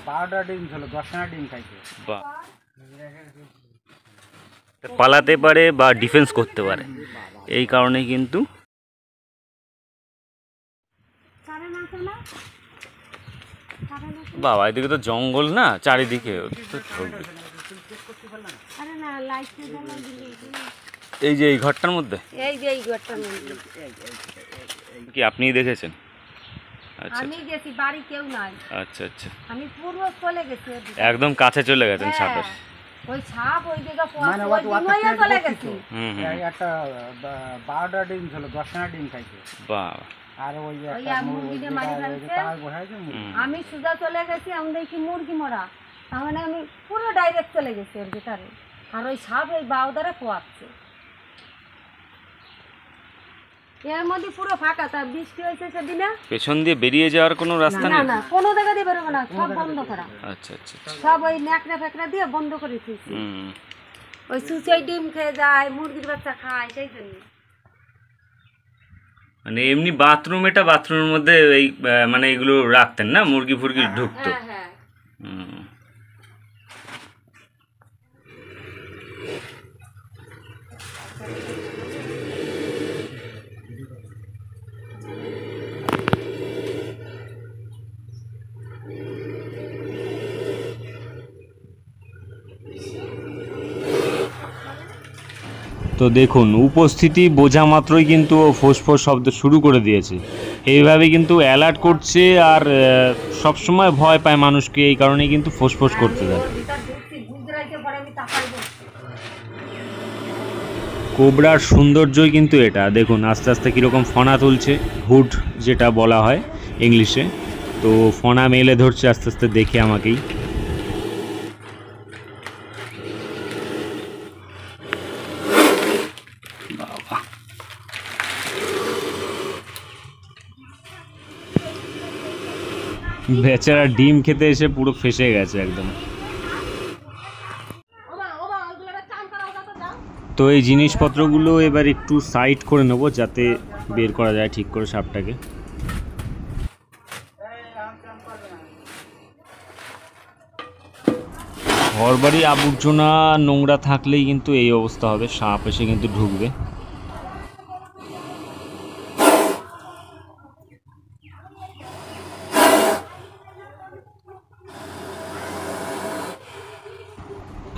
12টা ডিম ছিল, 10টা ডিম খাইছে। বাহ, পালাতে পারে বা ডিফেন্স করতে পারে, এই কারণে কিন্তু। বাবা, এদিকে তো জঙ্গল না চারিদিকে, এই যে এই ঘরটার মধ্যে, কি আপনিই দেখেছেন? আচ্ছা, আমি গেছি, বাড়ি কেউ নাই। আচ্ছা আচ্ছা, আমি পুরো চলে গেছি, একদম কাছে চলে গেছেন সাপের। ওই সাপ ওই দিকে মানে চলে গেছি। একটা 12টা ডিম ছিল, 10টা ডিম খাইছে। বাহ, আর ওই যে ওই একটা মুরগিটা মারি ফেলছে। তার বসাইছে মুরগি। আমি সোজা চলে গেছি, আমি দেখি মুরগি মরা, তার মানে আমি পুরো ডাইরেক্ট চলে গেছি এর ভিতরে। আর ওই সাপ ওই বাউদারে পোয়াচ্ছে, এর মধ্যে পুরো ফাঁকা। তার বৃষ্টি হয়েছে সেদিনে, পেছন দিয়ে বেরিয়ে যাওয়ার কোনো রাস্তা না নেই? না, কোনো জায়গা দিয়ে বেরোবো না, সব বন্ধ করা। আচ্ছা আচ্ছা, সব ওই ন্যাকড়া ফ্যাকড়া দিয়ে বন্ধ করে দিয়েছি। ওই চুচই ডিম খেয়ে যায়, মুরগির বাচ্চা খায়, সেই জন্য। মানে এমনি বাথরুম, এটা বাথরুমের মধ্যে এই মানে এগুলো রাখতেন না, মুরগি ফুরগি ঢুকতো? হ্যাঁ হ্যাঁ। তো দেখুন, উপস্থিতি বোঝা মাত্রই কিন্তু ও ফোঁস শব্দ শুরু করে দিয়েছে। এইভাবে কিন্তু অ্যালার্ট করছে, আর সবসময় ভয় পায় মানুষকে, এই কারণেই কিন্তু ফোঁস করতে থাকে। কোবরার সৌন্দর্যই কিন্তু এটা। দেখুন আস্তে আস্তে কীরকম ফনা তুলছে, হুড যেটা বলা হয় ইংলিশে। তো ফনা মেলে ধরছে আস্তে আস্তে, দেখে আমাকেই। বেচারা ডিম খেতে এসে পুরো ফেসে গেছে একদম। তো এই জিনিসপত্রগুলো এবার একটু সাইড করে নেব, যাতে বের করা যায় ঠিক করে সাপটাকে। ঘরবাড়ি আবর্জনা নোংরা থাকলেই কিন্তু এই অবস্থা হবে, সাপ এসে কিন্তু ঢুকবে।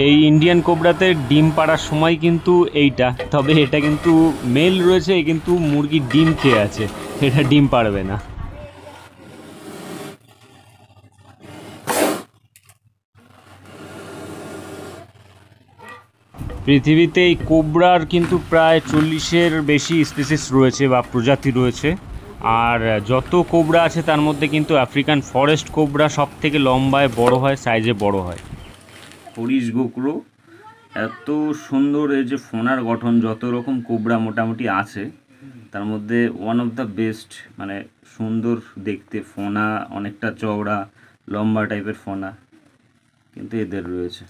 এই ইন্ডিয়ান কোবরাতে ডিম পাড়ার সময় কিন্তু এইটা, তবে এটা কিন্তু মেল রয়েছে, কিন্তু মুরগির ডিম খেয়ে আছে, এটা ডিম পাড়বে না। পৃথিবীতে এই কোবরার কিন্তু প্রায় 40-এর বেশি স্পিসিস রয়েছে বা প্রজাতি রয়েছে। আর যত কোবরা আছে তার মধ্যে কিন্তু আফ্রিকান ফরেস্ট কোবরা সব থেকে লম্বায় বড় হয়, সাইজে বড় হয়। হরিশ গোকরো এত সুন্দর, এই যে ফোনার গঠন, যত রকম কোবরা মোটামুটি আছে তার মধ্যে ওয়ান অফ দ্য বেস্ট, মানে সুন্দর দেখতে, ফোনা অনেকটা চওড়া লম্বা টাইপের ফোনা কিন্তু এদের রয়েছে।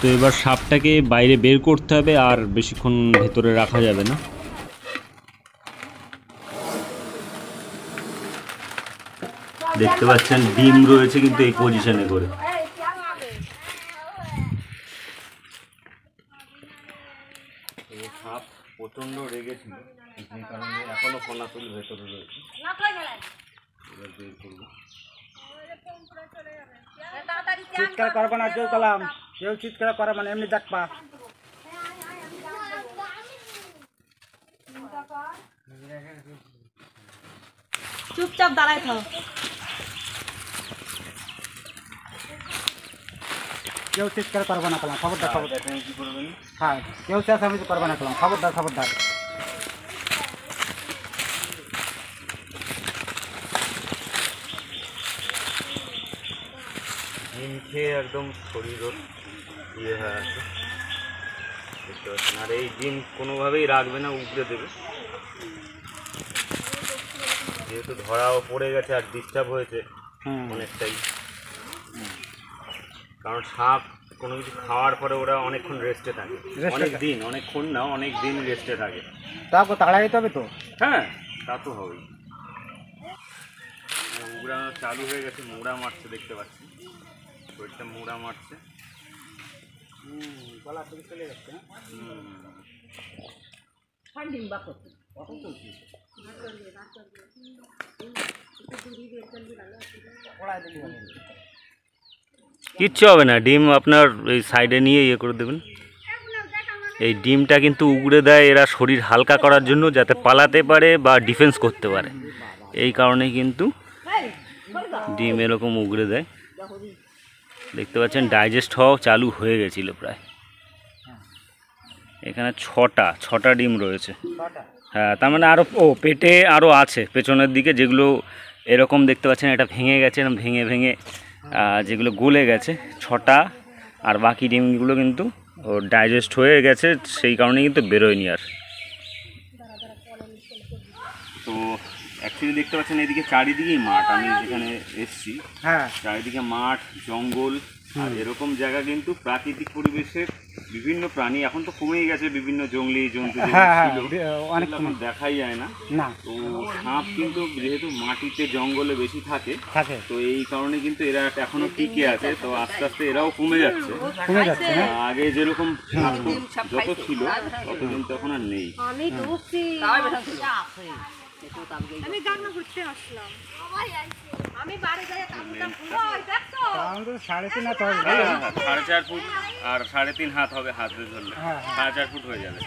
তো এবার সাপটাকে বাইরে বের করতে হবে, আর বেশিক্ষণ ভেতরে রাখা যাবে না। দেখতে পাচ্ছেন ডিম রয়েছে কিন্তু এই পজিশনে করে। সাপ প্রচন্ড রেগেছিল, যে কারণে এখনো ফোনাতুল ভেতরে রয়েছে। এবার বের করবো। চিৎকার করবে না কেউ, কালাম কেউ চিৎকার করে মানে এমনি দেখবা। চুপচাপ দাঁড়াই থাও। কেউ চিৎকার করবে না কালাম, খবরদার খবরদার। হ্যাঁ, কেউ চেঁচামেচি করবে না কালাম, খবরদার খবরদার। ডিম খেয়ে একদম শরীর ইয়ে হয়ে আছে, দেখতে পাচ্ছেন। আর এই ডিম কোনোভাবেই রাখবে না, উপড়ে দেবে। যেহেতু ধরাও পড়ে গেছে আর ডিস্টার্ব হয়েছে অনেকটাই, কারণ সাপ কোনো কিছু খাওয়ার পরে ওরা অনেকক্ষণ রেস্টে থাকে, অনেকক্ষণ না, অনেক দিন রেস্টে থাকে। তারপর তাড়া যেতে হবে তো। হ্যাঁ, তা তো হবেই। উগড়ানো চালু হয়ে গেছে, মোড়া মারছে দেখতে পাচ্ছি, শরীরটা মোড়া মারছে। গলা থেকে চলে যাচ্ছে। কিচ্ছু হবে না, ডিম আপনার এই সাইডে নিয়ে ইয়ে করে দেবেন। এই ডিমটা কিন্তু উগড়ে দেয় এরা শরীর হালকা করার জন্য, যাতে পালাতে পারে বা ডিফেন্স করতে পারে, এই কারণেই কিন্তু ডিম এরকম উগড়ে দেয়। দেখতে পাচ্ছেন ডাইজেস্ট হওয়া চালু হয়ে গেছিলো প্রায়। এখানে ছটা ডিম রয়েছে। হ্যাঁ, তার মানে আরও পেটে আরও আছে পেছনের দিকে, যেগুলো এরকম দেখতে পাচ্ছেন এটা ভেঙে গেছে, এরকম ভেঙে ভেঙে যেগুলো গলে গেছে 6টা, আর বাকি ডিমগুলো কিন্তু ডাইজেস্ট হয়ে গেছে, সেই কারণে কিন্তু বেরোয়নি আর। তো অ্যাকচুয়ালি দেখতে পাচ্ছেন এদিকে চারিদিকেই মাঠ, আমি যেখানে এসছি হ্যাঁ, চারিদিকে মাঠ, জঙ্গল, আর এরকম জায়গা কিন্তু প্রাকৃতিক পরিবেশের বিভিন্ন প্রাণী এখন তো কমেই গেছে, বিভিন্ন জঙ্গলি জন্তু অনেক এখন দেখাই যায় না। না, তো সাপ কিন্তু যেহেতু মাটিতে জঙ্গলে বেশি থাকে, তো এই কারণে কিন্তু এরা এখনো টিকে আছে। তো আস্তে আস্তে এরাও কমে যাচ্ছে। আগে যেরকম যত ছিল তত কিন্তু এখন আর নেই। আমি গান্না করতে আসলাম, আমি বাড়ি যাই কামটা ফুল দেখছো 4.5 ফুট আর 3.5 হাত হবে, হাতে ধরলে 4.5 ফুট হয়ে যাবে।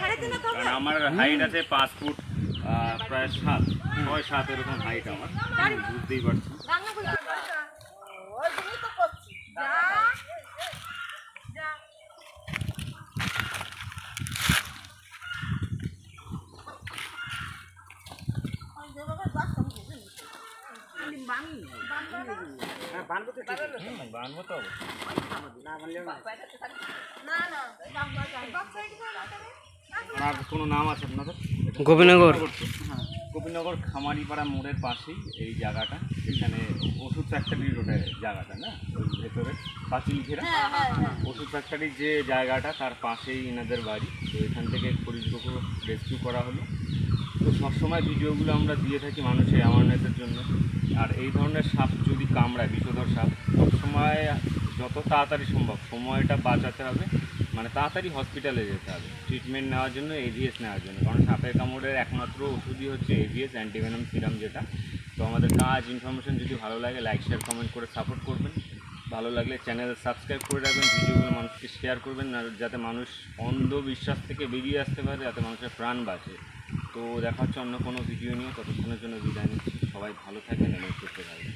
কারণ আমার হাইট আছে 5 ফুট প্রায় 6-7 এরকম হাইট আমার, বুঝতেই পারছি। গান্না করতে ওই তুমি তো করছি যা বানবো তো আর কোনো নাম আছে আপনাদের? গোপীনগর। গোপীনগর খামারিপাড়া মোড়ের পাশেই এই জায়গাটা, এখানে ওষুধ ফ্যাক্টরি রোডে জায়গাটা না, ওই ভেতরে পাঁচিল ঘেরা ওষুধ ফ্যাক্টরির যে জায়গাটা, তার পাশেই এনাদের বাড়ি। তো এখান থেকে খরিদগুলো রেস্কিউ করা হলো। তো সবসময় ভিডিওগুলো আমরা দিয়ে থাকি মানুষের অ্যাওয়ারনেসের জন্য। আর এই ধরনের সাপ যদি কামড়ায়, বিষধর সাপ, সবসময় যত তাড়াতাড়ি সম্ভব সময়টা বাঁচাতে হবে, মানে তাড়াতাড়ি হসপিটালে যেতে হবে ট্রিটমেন্ট নেওয়ার জন্য, এভিএস নেওয়ার জন্য। কারণ সাপের কামড়ের একমাত্র ওষুধই হচ্ছে এভিএস, অ্যান্টিভেনম সিরাম যেটা। তো আমাদের কাজ ইনফরমেশন যদি ভালো লাগে লাইক শেয়ার কমেন্ট করে সাপোর্ট করবেন। ভালো লাগলে চ্যানেল সাবস্ক্রাইব করে রাখবেন, ভিডিওগুলো মানুষকে শেয়ার করবেন, আর যাতে মানুষ অন্ধবিশ্বাস থেকে বেরিয়ে আসতে পারে, যাতে মানুষের প্রাণ বাঁচে। তো দেখা হচ্ছে অন্য কোনো ভিডিও নিয়ে, ততক্ষণের জন্য বিদায় নিচ্ছি। সবাই ভালো থাকবেন এবং সুস্থ থাকবেন।